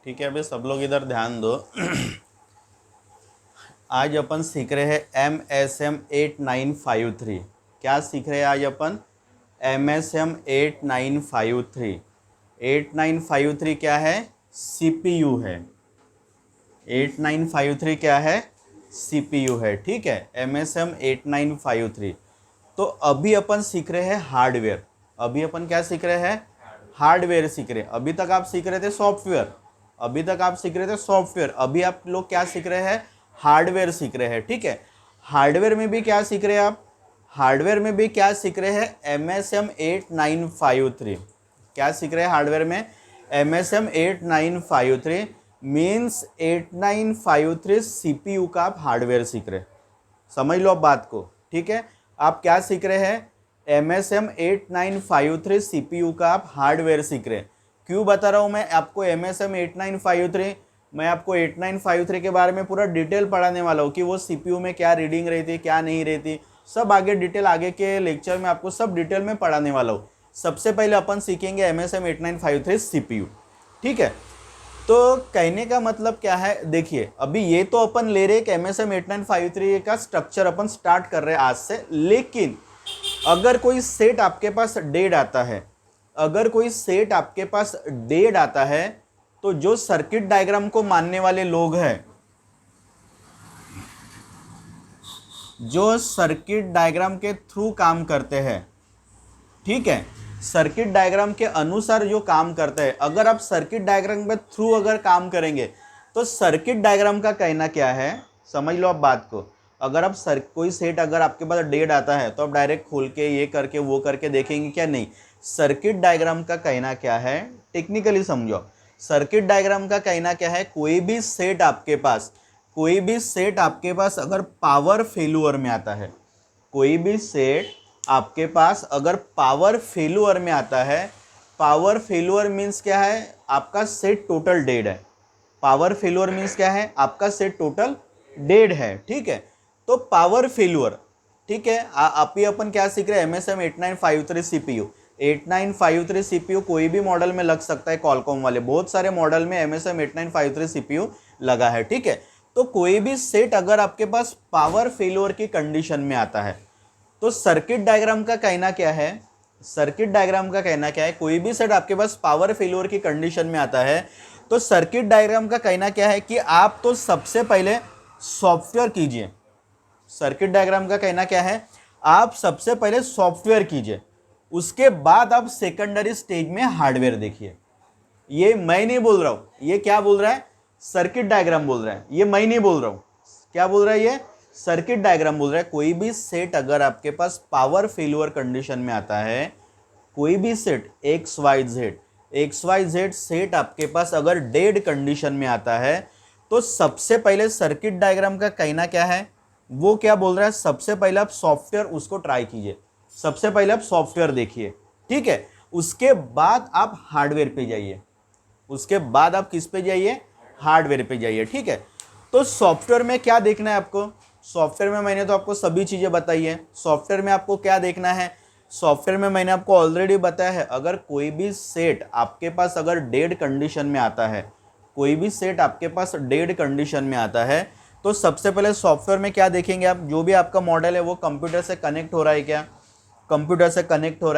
ठीक है, अभी सब लोग इधर ध्यान दो। आज अपन सीख रहे हैं MSM 8953। क्या सीख रहे हैं आज अपन? MSM 8953। 8953 क्या है? CPU है। 8953 क्या है? CPU है। ठीक है, MSM 8953। तो अभी अपन सीख रहे हैं हार्डवेयर। अभी अपन क्या सीख रहे हैं? हार्डवेयर सीख रहे हैं। अभी तक आप सीख रहे थे सॉफ्टवेयर। अभी आप लोग क्या सीख रहे हैं? हार्डवेयर सीख रहे हैं। ठीक है, हार्डवेयर में भी क्या सीख रहे हैं आप? हार्डवेयर में भी क्या सीख रहे हैं? MSM 8953। क्या सीख रहे हैं हार्डवेयर में? MSM 8953 मीन्स 8953 CPU का आप हार्डवेयर सीख रहे हैं। समझ लो अब बात को। ठीक है, आप क्या सीख रहे हैं? MSM 8953 CPU का आप हार्डवेयर सीख रहे हैं। क्यों बता रहा हूं मैं आपको MSM 8953? मैं आपको 8953 के बारे में पूरा डिटेल पढ़ाने वाला हूँ कि वो CPU में क्या रीडिंग रहती, क्या नहीं रहती, सब आगे डिटेल, आगे के लेक्चर में आपको सब डिटेल में पढ़ाने वाला हूँ। सबसे पहले अपन सीखेंगे MSM 8953 CPU। ठीक है, तो कहने का मतलब क्या है? देखिए, अभी ये तो अपन ले रहे हैं कि MSM 8953 का स्ट्रक्चर अपन स्टार्ट कर रहे हैं आज से। लेकिन अगर कोई सेट आपके पास डेड आता है, तो जो सर्किट डायग्राम को मानने वाले लोग हैं, जो सर्किट डायग्राम के थ्रू काम करते हैं, ठीक है, सर्किट डायग्राम के अनुसार जो काम करते हैं, अगर आप सर्किट डायग्राम के थ्रू अगर काम करेंगे तो सर्किट डायग्राम का कहना क्या है? समझ लो आप बात को। अगर आप कोई सेट अगर आपके पास डेड आता है तो आप डायरेक्ट खोल के ये करके वो करके देखेंगे क्या? नहीं। सर्किट डायग्राम का कहना क्या है? टेक्निकली समझो। सर्किट डायग्राम का कहना क्या है? कोई भी सेट आपके पास अगर पावर फेल्यूर में आता है, कोई भी सेट आपके पास अगर पावर फेल्यूर में आता है, पावर फेल्यूर मीन्स क्या है? आपका सेट टोटल डेड है। पावर फेल्यूर मीन्स क्या है? आपका सेट टोटल डेड है। ठीक है, तो पावर फेल्यूर, ठीक है, अभी अपन क्या सीख रहे हैं? MSM 8953 CPU। 8953 CPU कोई भी मॉडल में लग सकता है, कॉलकॉम वाले बहुत सारे मॉडल में MSM 8953 CPU लगा है। ठीक है, तो कोई भी सेट अगर आपके पास पावर फेल्यूर की कंडीशन में आता है तो सर्किट डायग्राम का कहना क्या है? सर्किट डायग्राम का कहना क्या है? कोई भी सेट आपके पास पावर फेल्यूर की कंडीशन में आता है तो सर्किट डायग्राम का कहना क्या है कि आप तो सबसे पहले सॉफ्टवेयर कीजिए। सर्किट डायग्राम का कहना क्या है? आप सबसे पहले सॉफ्टवेयर कीजिए, उसके बाद आप सेकेंडरी स्टेज में हार्डवेयर देखिए। ये मैं नहीं बोल रहा हूं, ये क्या बोल रहा है? सर्किट डायग्राम बोल रहा है। ये मैं नहीं बोल रहा हूं, क्या बोल रहा है? ये सर्किट डायग्राम बोल रहा है। कोई भी सेट अगर आपके पास पावर फेल्यूर कंडीशन में आता है, कोई भी सेट XYZ सेट आपके पास अगर डेड कंडीशन में आता है तो सबसे पहले सर्किट डायग्राम का कहना क्या है? वो क्या बोल रहा है? सबसे पहले आप सॉफ्टवेयर उसको ट्राई कीजिए, सबसे पहले आप सॉफ्टवेयर देखिए। ठीक है, उसके बाद आप हार्डवेयर पे जाइए। उसके बाद आप किस पे जाइए? हार्डवेयर पे जाइए। ठीक है, तो सॉफ्टवेयर में क्या देखना है आपको? सॉफ्टवेयर में मैंने तो आपको सभी चीजें बताई है। सॉफ्टवेयर में आपको क्या देखना है? सॉफ्टवेयर में मैंने आपको ऑलरेडी बताया है, अगर कोई भी सेट आपके पास अगर डेड कंडीशन में आता है, कोई भी सेट आपके पास डेड कंडीशन में आता है तो सबसे पहले सॉफ्टवेयर में क्या देखेंगे आप? जो भी आपका मॉडल है वो कंप्यूटर से कनेक्ट हो रहा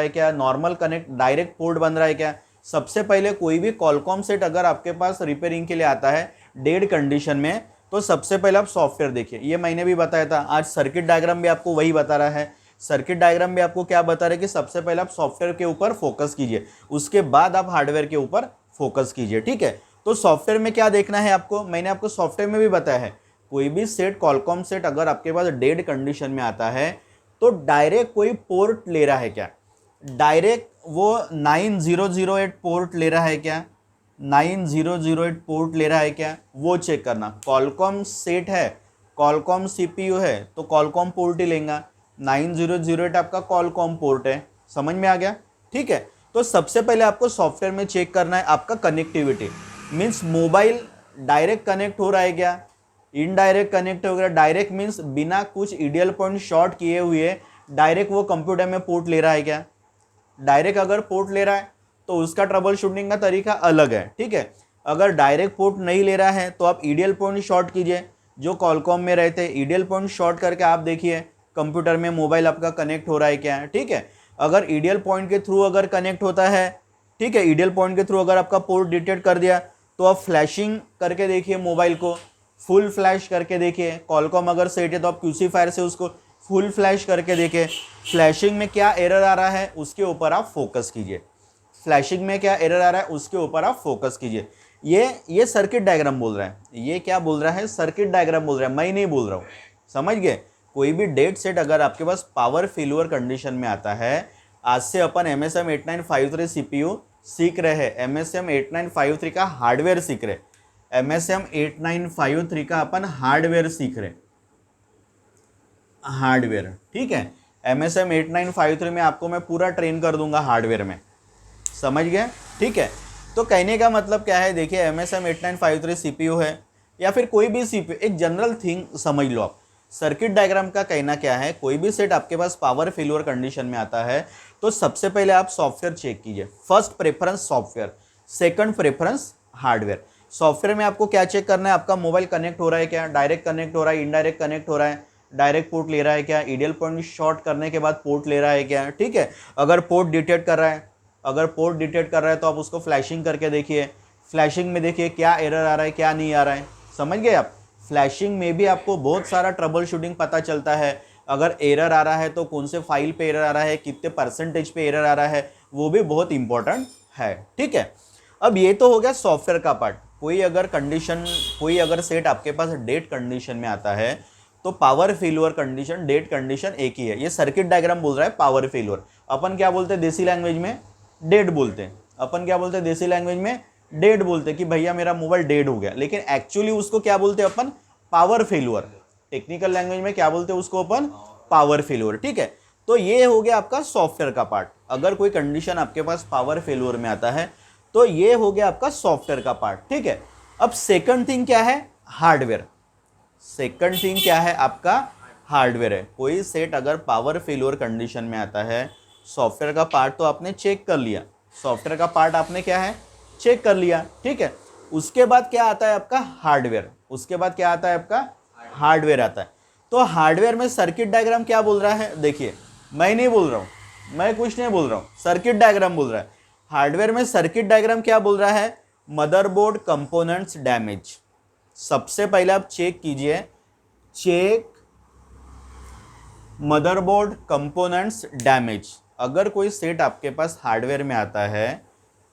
है क्या? नॉर्मल कनेक्ट, डायरेक्ट पोर्ट बन रहा है क्या? सबसे पहले कोई भी कॉलकॉम सेट अगर आपके पास रिपेयरिंग के लिए आता है डेड कंडीशन में तो सबसे पहले आप सॉफ्टवेयर देखिए। ये मैंने भी बताया था। आज सर्किट डायग्राम भी आपको वही बता रहा है। सर्किट डायग्राम भी आपको क्या बता रहा है कि सबसे पहले आप सॉफ्टवेयर के ऊपर फोकस कीजिए, उसके बाद आप हार्डवेयर के ऊपर फोकस कीजिए। ठीक है, तो सॉफ्टवेयर में क्या देखना है आपको? मैंने आपको सॉफ्टवेयर में भी बताया है, कोई भी सेट, कॉलकॉम सेट अगर आपके पास डेड कंडीशन में आता है तो डायरेक्ट कोई पोर्ट ले रहा है क्या? डायरेक्ट वो 9008 पोर्ट ले रहा है क्या? 9008 पोर्ट ले रहा है क्या? वो चेक करना। कॉलकॉम सेट है, कॉलकॉम CPU है तो कॉलकॉम पोर्ट ही लेगा। 9008 आपका कॉलकॉम पोर्ट है। समझ में आ गया? ठीक है, तो सबसे पहले आपको सॉफ्टवेयर में चेक करना है आपका connectivity, means mobile direct connect हो रहा है क्या, इनडायरेक्ट कनेक्ट हो गया। डायरेक्ट मीन्स बिना कुछ आइडियल पॉइंट शॉर्ट किए हुए डायरेक्ट वो कंप्यूटर में पोर्ट ले रहा है क्या? डायरेक्ट अगर पोर्ट ले रहा है तो उसका ट्रबल शूटिंग का तरीका अलग है। ठीक है, अगर डायरेक्ट पोर्ट नहीं ले रहा है तो आप ईडीएल पॉइंट शॉर्ट कीजिए, जो कॉलकॉम में रहते हैं ईडीएल पॉइंट शॉर्ट करके आप देखिए कंप्यूटर में मोबाइल आपका कनेक्ट हो रहा है क्या, ठीक है। अगर ईडीएल पॉइंट के थ्रू अगर कनेक्ट होता है, ठीक है, ईडीएल पॉइंट के थ्रू अगर आपका पोर्ट डिटेक्ट कर दिया तो आप फ्लैशिंग करके देखिए मोबाइल को, फुल फ्लैश करके देखिए। कॉलकॉम अगर सेट है तो आप क्यूसी फायर से उसको फुल फ्लैश करके देखिए। फ्लैशिंग में क्या एरर आ रहा है उसके ऊपर आप फोकस कीजिए, फ्लैशिंग में क्या एरर आ रहा है उसके ऊपर आप फोकस कीजिए। ये सर्किट डायग्राम बोल रहा है, ये क्या बोल रहा है, सर्किट डायग्राम बोल रहा है, मैं नहीं बोल रहा हूँ, समझ गए। कोई भी डेट सेट अगर आपके पास पावर फेल्यूर कंडीशन में आता है, आज से अपन MSM 8953 CPU सीख रहे हैं, MSM 8953 का हार्डवेयर सीख रहे, MSM 8953 का अपन हार्डवेयर सीख रहे, हार्डवेयर, ठीक है। MSM 8953 में आपको मैं पूरा ट्रेन कर दूंगा हार्डवेयर में, समझ गए, ठीक है। तो कहने का मतलब क्या है, देखिए MSM 8953 CPU है या फिर कोई भी CPU, एक जनरल थिंग समझ लो आप। सर्किट डायग्राम का कहना क्या है, कोई भी सेट आपके पास पावर फेल्यूर कंडीशन में आता है तो सबसे पहले आप सॉफ्टवेयर चेक कीजिए। First preference software, second preference hardware. Software में आपको क्या चेक करना है, आपका मोबाइल कनेक्ट हो रहा है क्या, डायरेक्ट कनेक्ट हो रहा है, इनडायरेक्ट कनेक्ट हो रहा है, डायरेक्ट पोर्ट ले रहा है क्या, ईडीएल पॉइंट शॉर्ट करने के बाद पोर्ट ले रहा है क्या, ठीक है। अगर पोर्ट डिटेक्ट कर रहा है, अगर पोर्ट डिटेक्ट कर रहा है तो आप उसको फ्लैशिंग करके देखिए, फ्लैशिंग में देखिए क्या एरर आ रहा है क्या नहीं आ रहा है, समझ गए आप। फ्लैशिंग में भी आपको बहुत सारा ट्रबल शूटिंग पता चलता है, अगर एरर आ रहा है तो कौन से फाइल पे एरर आ रहा है, कितने परसेंटेज पे एरर आ रहा है, वो भी बहुत इंपॉर्टेंट है, ठीक है। अब ये तो हो गया सॉफ्टवेयर का पार्ट। कोई अगर सेट आपके पास डेट कंडीशन में आता है तो power failure condition, dead condition एक ही है। ये सर्किट डायग्राम बोल रहा है पावर फेल्यूर, अपन क्या बोलते हैं देसी लैंग्वेज में, डेड बोलते हैं, अपन क्या बोलते हैं देसी लैंग्वेज में, डेड बोलते हैं कि भैया मेरा मोबाइल डेड हो गया, लेकिन एक्चुअली उसको क्या बोलते हैं अपन, पावर फेल्यूर। टेक्निकल लैंग्वेज में क्या बोलते हैं उसको अपन, पावर फेल्यूर, ठीक है। तो ये हो गया आपका सॉफ्टवेयर का पार्ट। अगर कोई कंडीशन आपके पास पावर फेल्यूर में आता है तो ये हो गया आपका सॉफ्टवेयर का पार्ट, ठीक है। अब सेकंड थिंग क्या है, हार्डवेयर। सेकंड थिंग क्या है आपका, हार्डवेयर है। कोई सेट अगर पावर फेल्यूर कंडीशन में आता है, सॉफ्टवेयर का पार्ट तो आपने चेक कर लिया, सॉफ्टवेयर का पार्ट आपने क्या है चेक कर लिया, ठीक है। उसके बाद क्या आता है आपका हार्डवेयर, उसके बाद क्या आता है आपका हार्डवेयर आता है। तो हार्डवेयर में सर्किट डायग्राम क्या बोल रहा है, देखिए मैं नहीं बोल रहा हूँ, मैं कुछ नहीं बोल रहा हूँ, सर्किट डायग्राम बोल रहा है। हार्डवेयर में सर्किट डायग्राम क्या बोल रहा है, मदरबोर्ड कंपोनेंट्स डैमेज। सबसे पहले आप चेक कीजिए, चेक मदरबोर्ड कंपोनेंट्स डैमेज। अगर कोई सेट आपके पास हार्डवेयर में आता है,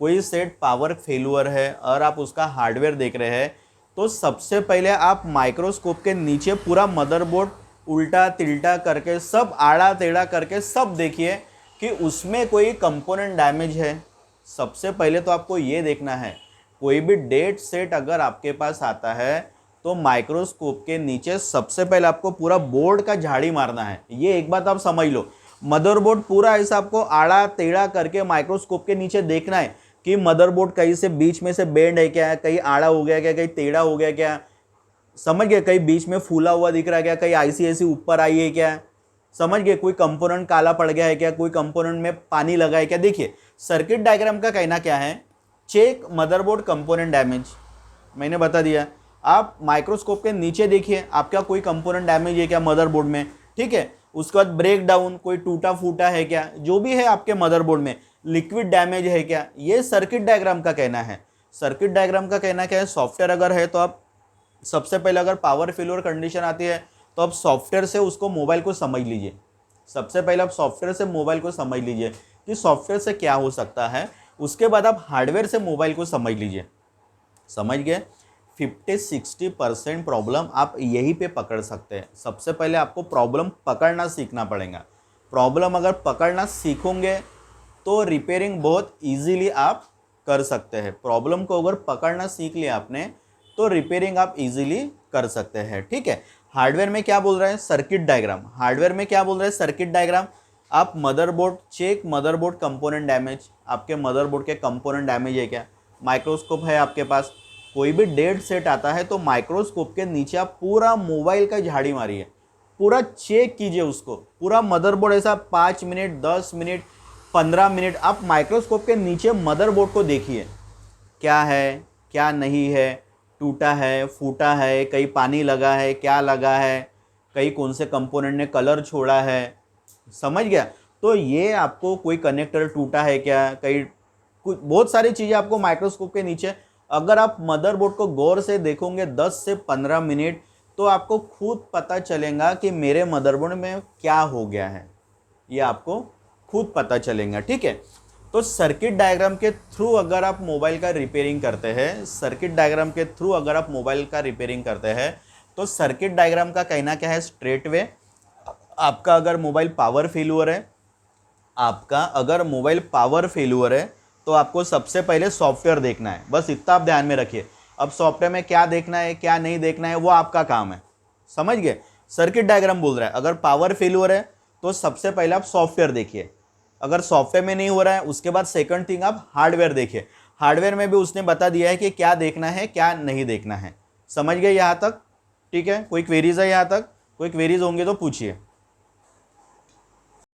कोई सेट पावर फेल्यूर है और आप उसका हार्डवेयर देख रहे हैं, तो सबसे पहले आप माइक्रोस्कोप के नीचे पूरा मदरबोर्ड उल्टा तिल्टा करके, सब आड़ा टेढ़ा करके सब देखिए कि उसमें कोई कंपोनेंट डैमेज है। सबसे पहले तो आपको ये देखना है, कोई भी डेट सेट अगर आपके पास आता है तो माइक्रोस्कोप के नीचे सबसे पहले आपको पूरा बोर्ड का झाड़ी मारना है। ये एक बात आप समझ लो, मदरबोर्ड पूरा ऐसा आपको आड़ा टेढ़ा करके माइक्रोस्कोप के नीचे देखना है कि मदरबोर्ड कहीं से बीच में से बेंड है क्या, कहीं आड़ा हो गया क्या, कहीं टेढ़ा हो गया क्या, समझ गए, कहीं बीच में फूला हुआ दिख रहा है क्या, कहीं आईसी ऐसी ऊपर आई है क्या, समझ गए, कोई कंपोनेंट काला पड़ गया है क्या, कोई कंपोनेंट में पानी लगा है क्या। देखिए सर्किट डायग्राम का कहना क्या है, चेक मदरबोर्ड कंपोनेंट डैमेज, मैंने बता दिया। आप माइक्रोस्कोप के नीचे देखिए आपका कोई कंपोनेंट डैमेज है क्या मदरबोर्ड में, ठीक है। उसके बाद ब्रेक डाउन, कोई टूटा फूटा है क्या, जो भी है आपके मदरबोर्ड में, लिक्विड डैमेज है क्या, ये सर्किट डायग्राम का कहना है। सर्किट डायग्राम का कहना क्या है, सॉफ्टवेयर अगर है तो आप सबसे पहले अगर पावर फेल्योर कंडीशन आती है तो आप सॉफ्टवेयर से उसको मोबाइल को समझ लीजिए। सबसे पहले आप सॉफ्टवेयर से मोबाइल को समझ लीजिए कि सॉफ्टवेयर से क्या हो सकता है, उसके बाद आप हार्डवेयर से मोबाइल को समझ लीजिए, समझ गए। 50-60% प्रॉब्लम आप यहीं पे पकड़ सकते हैं। सबसे पहले आपको प्रॉब्लम पकड़ना सीखना पड़ेगा। प्रॉब्लम अगर पकड़ना सीखोगे तो रिपेयरिंग बहुत इजीली आप कर सकते हैं। प्रॉब्लम को अगर पकड़ना सीख लिया आपने तो रिपेयरिंग आप इजीली कर सकते हैं, ठीक है। हार्डवेयर में क्या बोल रहा है, सर्किट डायग्राम। हार्डवेयर में क्या बोल रहा है, सर्किट डायग्राम। आप motherboard, check motherboard component damage, आपके मदरबोर्ड के कंपोनेंट डैमेज है क्या, माइक्रोस्कोप है आपके पास। कोई भी डेड सेट आता है तो माइक्रोस्कोप के नीचे आप पूरा मोबाइल का झाड़ी मारिए, पूरा चेक कीजिए उसको, पूरा मदरबोर्ड ऐसा 5 मिनट 10 मिनट 15 मिनट आप माइक्रोस्कोप के नीचे मदरबोर्ड को देखिए क्या है, क्या नहीं है, टूटा है, फूटा है, कहीं पानी लगा है, क्या लगा है, कहीं कौन से कंपोनेंट ने कलर छोड़ा है, समझ गया। तो ये आपको कोई कनेक्टर टूटा है क्या, कहीं कुछ बहुत सारी चीज़ें आपको माइक्रोस्कोप के नीचे, अगर आप मदरबोर्ड को गौर से देखोगे 10 से 15 मिनट, तो आपको खुद पता चलेगा कि मेरे मदरबोर्ड में क्या हो गया है, ये आपको खुद पता चलेगा, ठीक है। तो सर्किट डायग्राम के थ्रू अगर आप मोबाइल का रिपेयरिंग करते हैं, सर्किट डायग्राम के थ्रू अगर आप मोबाइल का रिपेयरिंग करते हैं, तो सर्किट डायग्राम का कहना क्या है, स्ट्रेट वे। आपका अगर मोबाइल पावर फेल्यूअर है, आपका अगर मोबाइल पावर फेल्यूअर है, तो आपको सबसे पहले सॉफ्टवेयर देखना है, बस इतना आप ध्यान में रखिए। अब सॉफ्टवेयर में क्या देखना है क्या नहीं देखना है वो आपका काम है, समझ गए। सर्किट डायग्राम बोल रहा है अगर पावर फेल्यूअर है तो सबसे पहले आप सॉफ्टवेयर देखिए, अगर सॉफ्टवेयर में नहीं हो रहा है उसके बाद सेकंड थिंग आप हार्डवेयर देखिए। हार्डवेयर में भी उसने बता दिया है कि क्या देखना है क्या नहीं देखना है, समझ गए यहाँ तक, ठीक है। कोई क्वेरीज है यहाँ तक, कोई क्वेरीज होंगे तो पूछिए।